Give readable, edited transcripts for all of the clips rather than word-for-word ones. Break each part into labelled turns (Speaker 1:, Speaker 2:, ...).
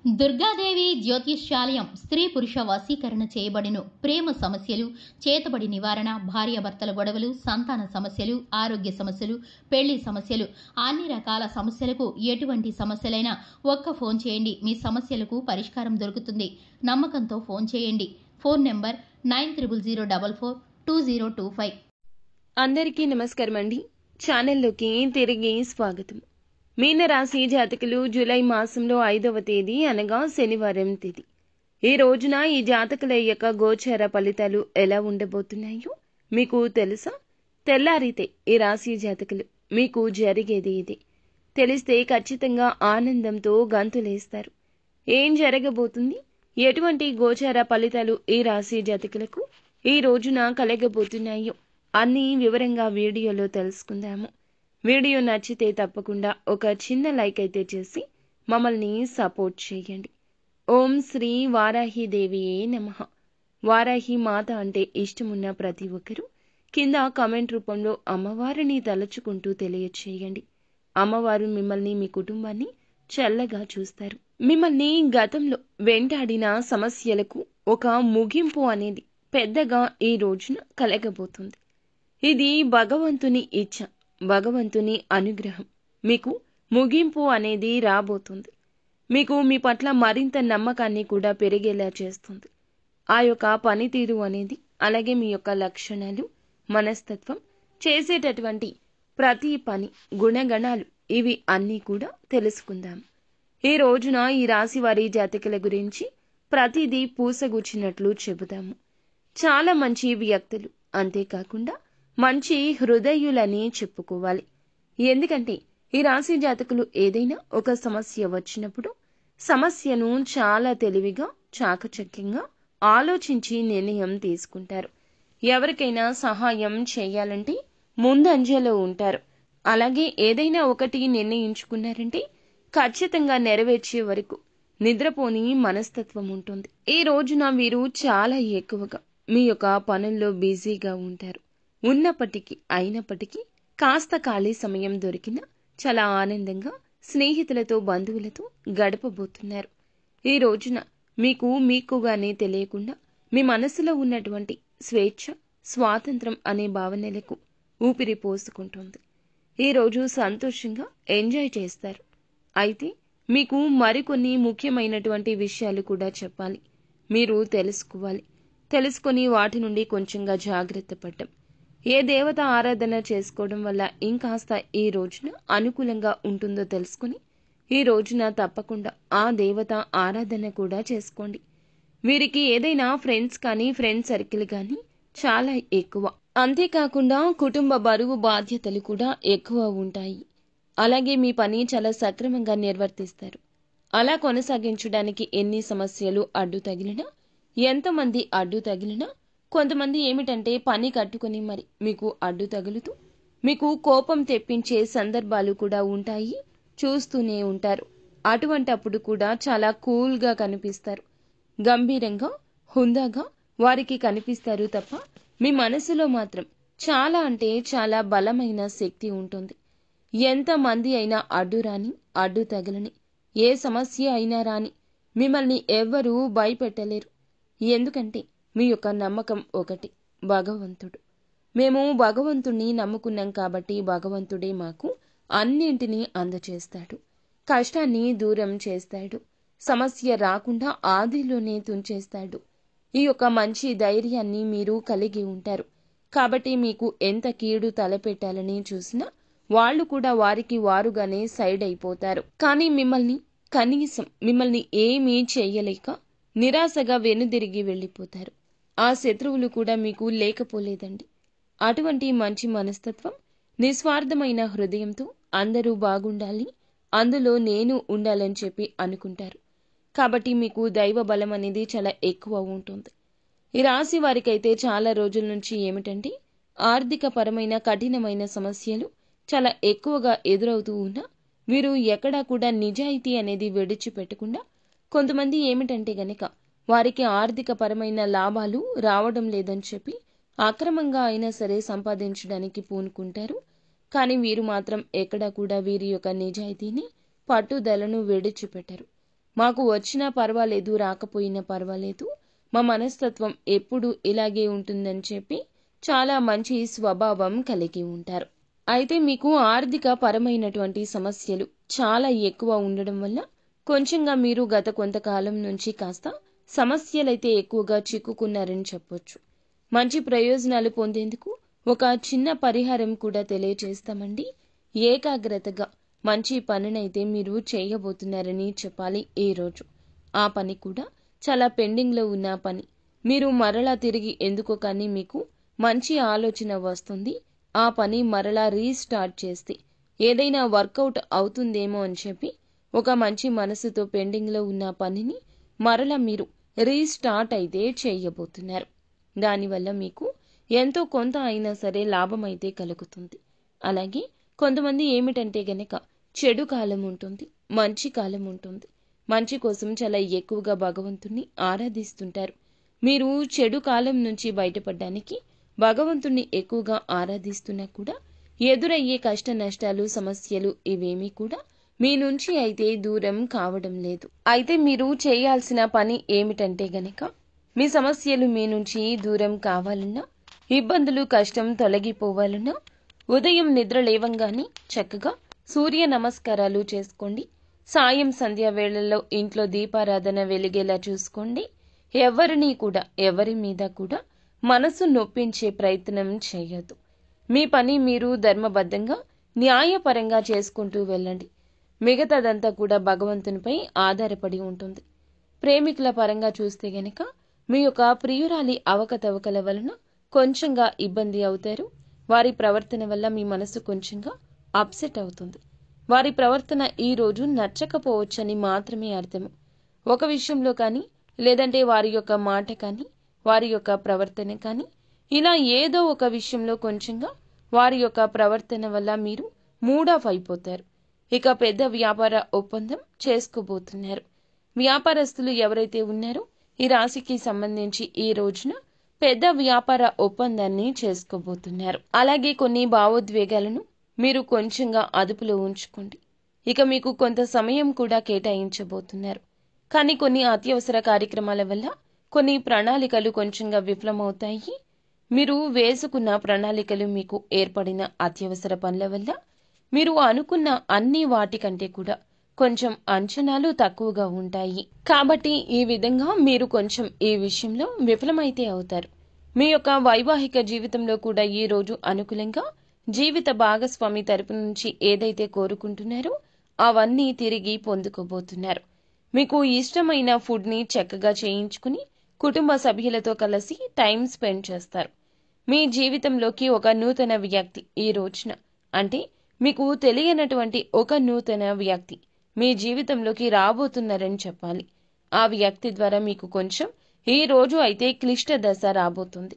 Speaker 1: దుర్గాదేవి జ్యోతిష్యాలయం స్త్రీ పురుష వశీకరణ చేయబడిను. ప్రేమ సమస్యలు, చేతబడి నివారణ, భార్యాభర్తల గొడవలు, సంతాన సమస్యలు, ఆరోగ్య సమస్యలు, పెళ్లి సమస్యలు, అన్ని రకాల సమస్యలకు ఎటువంటి సమస్యలైనా ఒక్క ఫోన్ చేయండి, మీ సమస్యలకు పరిష్కారం దొరుకుతుంది. నమ్మకంతో ఫోన్ చేయండి. Phone number 9000442025.
Speaker 2: అందరికీ నమస్కారం అండి. ఛానల్లోకి తిరిగి స్వాగతం. మీనరాశి జాతకులు జూలై మాసంలో 5వ తేదీ అనగా శనివారం తేదీ. ఈ రోజున ఈ జాతకుల యొక్క గోచార ఫలితాలు ఎలా ఉండబోతున్నాయో మీకు తెలుసా? తెల్లారితే ఈ రాశి జాతకులు మీకు జరిగేది ఇది తెలిస్తే ఖచ్చితంగా ఆనందంతో గంతులేస్తారు. ఏం జరగబోతుంది, ఎటువంటి గోచార ఫలితాలు ఈ రాశి జాతకులకు ఈ రోజున కలగబోతున్నాయో అన్నీ వివరంగా వీడియోలో తెలుసుకుందాము. వీడియో నచ్చితే తప్పకుండా ఒక చిన్న లైక్ అయితే చేసి మమ్మల్ని సపోర్ట్ చేయండి. ఓం శ్రీ వారాహిదేవియే నమః. వారాహి మాత అంటే ఇష్టమున్న ప్రతి ఒక్కరూ కింద కామెంట్ రూపంలో అమ్మవారిని తలుచుకుంటూ తెలియచేయండి. అమ్మవారు మిమ్మల్ని, మీ కుటుంబాన్ని చల్లగా చూస్తారు. మిమ్మల్ని గతంలో వెంటాడిన సమస్యలకు ఒక ముగింపు అనేది పెద్దగా ఈ రోజున కలగబోతుంది. ఇది భగవంతుని ఇచ్చ, భగవంతుని అనుగ్రహం. మీకు ముగింపు అనేది రాబోతుంది. మీకు మీ పట్ల మరింత నమ్మకాన్ని కూడా పెరిగేలా చేస్తుంది. ఆ యొక్క పనితీరు అనేది, అలాగే మీ యొక్క లక్షణాలు, మనస్తత్వం, చేసేటటువంటి ప్రతి పని, గుణగణాలు, ఇవి అన్నీ కూడా తెలుసుకుందాం. ఈ రోజున ఈ రాశి వారి జాతకుల గురించి ప్రతిదీ పూసగుచ్చినట్లు చెబుతాము. చాలా మంచి వ్యక్తులు, అంతేకాకుండా మంచి హృదయులని చెప్పుకోవాలి. ఎందుకంటే ఈ రాశి జాతకులు ఏదైనా ఒక సమస్య వచ్చినప్పుడు సమస్యను చాలా తెలివిగా, చాకచక్యంగా ఆలోచించి నిర్ణయం తీసుకుంటారు. ఎవరికైనా సహాయం చేయాలంటే ముందంజలో ఉంటారు. అలాగే ఏదైనా ఒకటి నిర్ణయించుకున్నారంటే ఖచ్చితంగా నెరవేర్చే వరకు నిద్రపోని మనస్తత్వం ఉంటుంది. ఈ రోజున వీరు చాలా ఎక్కువగా మీ యొక్క పనుల్లో బిజీగా ఉంటారు. ఉన్నప్పటికీ అయినప్పటికీ కాస్త ఖాళీ సమయం దొరికినా చాలా ఆనందంగా స్నేహితులతో, బంధువులతో గడపబోతున్నారు. ఈ రోజున మీకుగానే తెలియకుండా మీ మనసులో ఉన్నటువంటి స్వేచ్ఛ, స్వాతంత్రం అనే భావనలకు ఊపిరి పోసుకుంటుంది. ఈరోజు సంతోషంగా ఎంజాయ్ చేస్తారు. అయితే మీకు మరికొన్ని ముఖ్యమైనటువంటి విషయాలు కూడా చెప్పాలి. మీరు తెలుసుకొని వాటి నుండి కొంచెంగా జాగ్రత్త పడటం. ఏ దేవత ఆరాధన చేసుకోవడం వల్ల ఇంకాస్త ఈ రోజున అనుకూలంగా ఉంటుందో తెలుసుకుని ఈ రోజున తప్పకుండా ఆ దేవత ఆరాధన కూడా చేసుకోండి. వీరికి ఏదైనా ఫ్రెండ్స్ కానీ, ఫ్రెండ్ సర్కిల్ కానీ చాలా ఎక్కువ. అంతేకాకుండా కుటుంబ బరువు బాధ్యతలు కూడా ఎక్కువ ఉంటాయి. అలాగే మీ పని చాలా సక్రమంగా నిర్వర్తిస్తారు. అలా కొనసాగించడానికి ఎన్ని సమస్యలు అడ్డు తగిలినా, ఎంతమంది అడ్డు తగిలినా, కొంతమంది ఏమిటంటే పని కట్టుకుని మరి మీకు అడ్డు తగులుతూ మీకు కోపం తెప్పించే సందర్భాలు కూడా ఉంటాయి. చూస్తూనే ఉంటారు. అటువంటప్పుడు కూడా చాలా కూల్గా కనిపిస్తారు. గంభీరంగా, హుందాగా వారికి కనిపిస్తారు తప్ప మీ మనసులో మాత్రం చాలా అంటే చాలా బలమైన శక్తి ఉంటుంది. ఎంతమంది అయినా అడ్డు రాని, అడ్డు తగలని, ఏ సమస్య అయినా రాని మిమ్మల్ని ఎవ్వరూ భయపెట్టలేరు. ఎందుకంటే మీ యొక్క నమ్మకం ఒకటి, భగవంతుడు. మేము భగవంతుణ్ణి నమ్ముకున్నాం కాబట్టి భగవంతుడే మాకు అన్నింటినీ అందచేస్తాడు. కష్టాన్ని దూరం చేస్తాడు. సమస్య రాకుండా ఆదిలోనే తుంచేస్తాడు. ఈ యొక్క మంచి ధైర్యాన్ని మీరు కలిగి ఉంటారు. కాబట్టి మీకు ఎంత కీడు తలపెట్టాలని చూసినా వాళ్ళు కూడా వారికి వారుగానే సైడ్ అయిపోతారు. కానీ మిమ్మల్ని ఏమీ చెయ్యలేక నిరాశగా వెనుదిరిగి వెళ్ళిపోతారు. ఆ శత్రువులు కూడా మీకు లేకపోలేదండి. అటువంటి మంచి మనస్తత్వం, నిస్వార్థమైన హృదయంతో అందరూ బాగుండాలి, అందులో నేను ఉండాలని చెప్పి అనుకుంటారు. కాబట్టి మీకు దైవ బలం అనేది చాలా ఎక్కువ ఉంటుంది. ఈ రాశి వారికైతే చాలా రోజుల నుంచి ఏమిటంటే ఆర్థిక పరమైన కఠినమైన సమస్యలు చాలా ఎక్కువగా ఎదురవుతూ ఉన్నా వీరు ఎక్కడా కూడా నిజాయితీ అనేది విడిచిపెట్టకుండా, కొంతమంది ఏమిటంటే గనక వారికి ఆర్థిక పరమైన లాభాలు రావడం లేదని చెప్పి అక్రమంగా అయినా సరే సంపాదించడానికి పూనుకుంటారు. కానీ వీరు మాత్రం ఎక్కడా కూడా వీరి యొక్క నిజాయితీని, పట్టుదలను విడిచిపెట్టరు. మాకు వచ్చినా పర్వాలేదు, రాకపోయినా పర్వాలేదు, మా మనస్తత్వం ఎప్పుడు ఇలాగే ఉంటుందని చెప్పి చాలా మంచి స్వభావం కలిగి ఉంటారు. అయితే మీకు ఆర్థిక పరమైనటువంటి సమస్యలు చాలా ఎక్కువ ఉండడం వల్ల కొంచెంగా మీరు గత కొంతకాలం నుంచి కాస్త సమస్యలైతే ఎక్కువగా చిక్కుకున్నారని చెప్పొచ్చు. మంచి ప్రయోజనాలు పొందేందుకు ఒక చిన్న పరిహారం కూడా తెలియజేస్తామండి. ఏకాగ్రతగా మంచి పనినైతే మీరు చేయబోతున్నారని చెప్పాలి ఈ రోజు. ఆ పని కూడా చాలా పెండింగ్లో ఉన్న పని. మీరు మరలా తిరిగి ఎందుకో కానీ మీకు మంచి ఆలోచన వస్తుంది. ఆ పని మరలా రీస్టార్ట్ చేస్తే ఏదైనా వర్కౌట్ అవుతుందేమో అని చెప్పి ఒక మంచి మనసుతో పెండింగ్లో ఉన్న పనిని మరలా మీరు రీస్టార్ట్ అయితే చేయబోతున్నారు. దానివల్ల మీకు ఎంతో కొంత అయినా సరే లాభం అయితే కలుగుతుంది. అలాగే కొంతమంది ఏమిటంటే గనక చెడు కాలం ఉంటుంది, మంచి కాలం ఉంటుంది. మంచి కోసం చాలా ఎక్కువగా భగవంతుణ్ణి ఆరాధిస్తుంటారు. మీరు చెడు కాలం నుంచి బయటపడడానికి భగవంతుణ్ణి ఎక్కువగా ఆరాధిస్తున్నా కూడా ఎదురయ్యే కష్ట నష్టాలు, సమస్యలు ఇవేమీ కూడా మీ నుంచి అయితే దూరం కావడం లేదు. అయితే మీరు చేయాల్సిన పని ఏమిటంటే గనక మీ సమస్యలు మీ నుంచి దూరం కావాలన్నా, ఇబ్బందులు కష్టం తొలగిపోవాలన్నా ఉదయం నిద్ర లేవంగానే చక్కగా సూర్య నమస్కారాలు చేసుకోండి. సాయం సంధ్యా వేళల్లో ఇంట్లో దీపారాధన వెలిగేలా చూసుకోండి. ఎవరి మీద కూడా మనసు నొప్పించే ప్రయత్నం చేయొద్దు. మీ పని మీరు ధర్మబద్ధంగా న్యాయపరంగా చేసుకుంటూ వెళ్ళండి. మిగతాదంతా కూడా భగవంతునిపై ఆధారపడి ఉంటుంది. ప్రేమికుల పరంగా చూస్తే గనక మీ యొక్క ప్రియురాలి అవకతవకల వలన కొంచెంగా ఇబ్బంది అవుతారు. వారి ప్రవర్తన వల్ల మీ మనసు కొంచెంగా అప్సెట్ అవుతుంది. వారి ప్రవర్తన ఈ రోజు నచ్చకపోవచ్చని మాత్రమే అర్థము. ఒక విషయంలో కానీ, లేదంటే వారి యొక్క మాట కానీ, వారి యొక్క ప్రవర్తన కానీ, ఇలా ఏదో ఒక విషయంలో కొంచెంగా వారి యొక్క ప్రవర్తన వల్ల మీరు మూడ్ ఆఫ్ అయిపోతారు. ఇక పెద్ద వ్యాపార ఒప్పందం చేసుకోబోతున్నారు. వ్యాపారస్తులు ఎవరైతే ఉన్నారో ఈ రాశికి సంబంధించి ఈ రోజున పెద్ద వ్యాపార ఒప్పందాన్ని చేసుకోబోతున్నారు. అలాగే కొన్ని భావోద్వేగాలను మీరు కొంచెంగా అదుపులో ఉంచుకోండి. ఇక మీకు కొంత సమయం కూడా కేటాయించబోతున్నారు. కానీ కొన్ని అత్యవసర కార్యక్రమాల వల్ల కొన్ని ప్రణాళికలు కొంచెంగా విఫలమవుతాయి. మీరు వేసుకున్న ప్రణాళికలు మీకు ఏర్పడిన అత్యవసర పనుల వల్ల మీరు అనుకున్న అన్ని వాటికంటే కూడా కొంచెం అంచనాలు తక్కువగా ఉంటాయి. కాబట్టి ఈ విధంగా మీరు కొంచెం ఈ విషయంలో విఫలమైతే అవుతారు. మీ యొక్క వైవాహిక జీవితంలో కూడా ఈ రోజు అనుకూలంగా జీవిత భాగస్వామి తరపు నుంచి ఏదైతే కోరుకుంటున్నారో అవన్నీ తిరిగి పొందుకోబోతున్నారు. మీకు ఇష్టమైన ఫుడ్ ని చక్కగా చేయించుకుని కుటుంబ సభ్యులతో కలిసి టైం స్పెండ్ చేస్తారు. మీ జీవితంలోకి ఒక నూతన వ్యక్తి ఈ రోజున, అంటే మీకు తెలియనటువంటి ఒక నూతన వ్యక్తి మీ జీవితంలోకి రాబోతున్నారని చెప్పాలి. ఆ వ్యక్తి ద్వారా మీకు కొంచెం ఈ రోజు అయితే క్లిష్ట దశ రాబోతుంది.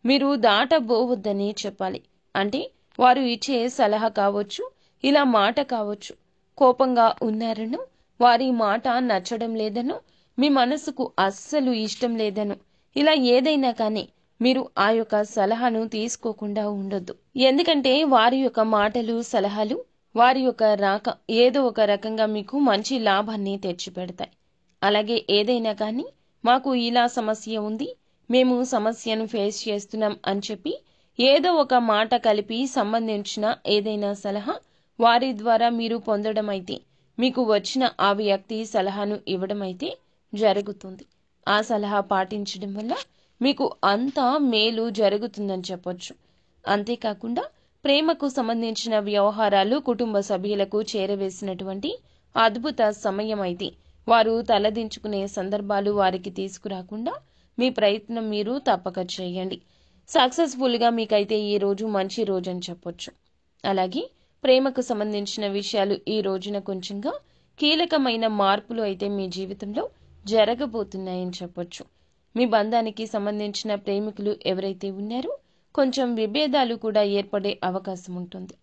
Speaker 2: మీరు దాటబోవద్దని చెప్పాలి. అంటే వారు ఇచ్చే సలహా కావచ్చు, ఇలా మాట కావచ్చు, కోపంగా ఉన్నారనో, వారి మాట నచ్చడం లేదనో, మీ మనసుకు అస్సలు ఇష్టం లేదనో, ఇలా ఏదైనా కానీ మీరు ఆ యొక్క సలహాను తీసుకోకుండా ఉండొద్దు. ఎందుకంటే వారి యొక్క మాటలు, సలహాలు, వారి యొక్క రాక ఏదో ఒక రకంగా మీకు మంచి లాభాన్ని తెచ్చిపెడతాయి. అలాగే ఏదైనా కానీ మాకు ఇలా సమస్య ఉంది, మేము సమస్యను ఫేస్ చేస్తున్నాం అని చెప్పి ఏదో ఒక మాట కలిపి సంబంధించిన ఏదైనా సలహా వారి ద్వారా మీరు పొందడం అయితే, మీకు వచ్చిన ఆ వ్యక్తి సలహాను ఇవ్వడం అయితే జరుగుతుంది. ఆ సలహా పాటించడం వల్ల మీకు అంతా మేలు జరుగుతుందని చెప్పొచ్చు. అంతేకాకుండా ప్రేమకు సంబంధించిన వ్యవహారాలు కుటుంబ సభ్యులకు చేరవేసినటువంటి అద్భుత సమయం అయితే వారు తలదించుకునే సందర్భాలు వారికి తీసుకురాకుండా మీ ప్రయత్నం మీరు తప్పక చేయండి. సక్సెస్ఫుల్గా మీకైతే ఈ రోజు మంచి రోజు అని చెప్పొచ్చు. అలాగే ప్రేమకు సంబంధించిన విషయాలు ఈ రోజున కొంచెంగా కీలకమైన మార్పులు అయితే మీ జీవితంలో జరగబోతున్నాయని చెప్పొచ్చు. మీ బంధానికి సంబంధించిన ప్రేమికులు ఎవరైతే ఉన్నారో కొంచెం విభేదాలు కూడా ఏర్పడే అవకాశం ఉంటుంది.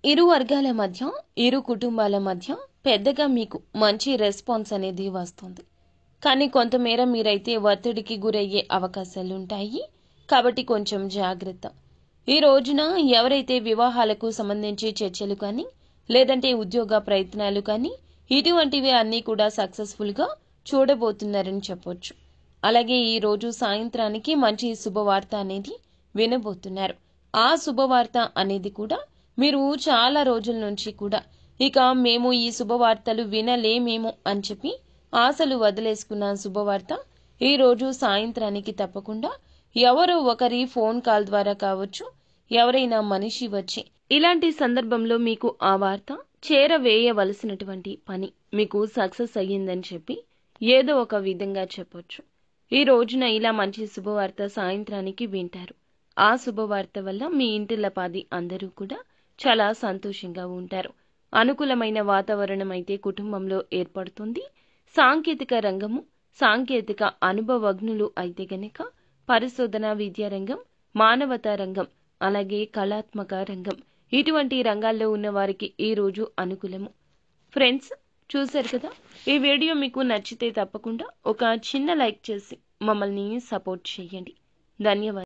Speaker 2: ఇరు వర్గాల మధ్య, ఇరు కుటుంబాల మధ్య పెద్దగా మీకు మంచి రెస్పాన్స్ అనేది వస్తుంది. కానీ కొంతమేర మీరైతే ఒత్తిడికి గురయ్యే అవకాశాలుంటాయి. కాబట్టి కొంచెం జాగ్రత్త. ఈ రోజున ఎవరైతే వివాహాలకు సంబంధించి చర్చలు కానీ, లేదంటే ఉద్యోగ ప్రయత్నాలు కానీ, ఇటువంటివి అన్నీ కూడా సక్సెస్ఫుల్గా చూడబోతున్నారని చెప్పొచ్చు. అలాగే ఈ రోజు సాయంత్రానికి మంచి శుభవార్త అనేది వినబోతున్నారు. ఆ శుభవార్త అనేది కూడా మీరు చాలా రోజుల నుంచి కూడా ఇక మేము ఈ శుభవార్తలు వినలేమేమో అని చెప్పి ఆశలు వదిలేసుకున్న శుభవార్త ఈ రోజు సాయంత్రానికి తప్పకుండా ఎవరో ఒకరి ఫోన్ కాల్ ద్వారా కావచ్చు, ఎవరైనా మనిషి వచ్చి ఇలాంటి సందర్భంలో మీకు ఆ వార్త చేరవేయవలసినటువంటి పని మీకు సక్సెస్ అయ్యిందని చెప్పి ఏదో ఒక విధంగా చెప్పొచ్చు. ఈ రోజున ఇలా మంచి శుభవార్త సాయంత్రానికి వింటారు. ఆ శుభవార్త వల్ల మీ ఇంటిల్లపాది అందరూ కూడా చాలా సంతోషంగా ఉంటారు. అనుకూలమైన వాతావరణం అయితే కుటుంబంలో ఏర్పడుతుంది. సాంకేతిక రంగము, సాంకేతిక అనుభవజ్ఞులు అయితే గనక పరిశోధన విద్యారంగం, మానవతా రంగం, అలాగే కళాత్మక రంగం, ఇటువంటి రంగాల్లో ఉన్న వారికి ఈ రోజు అనుకూలము. ఫ్రెండ్స్, చూశారు కదా, ఈ వీడియో మీకు నచ్చితే తప్పకుండా ఒక చిన్న లైక్ చేసి మమ్మల్ని సపోర్ట్ చేయండి. ధన్యవాదాలు.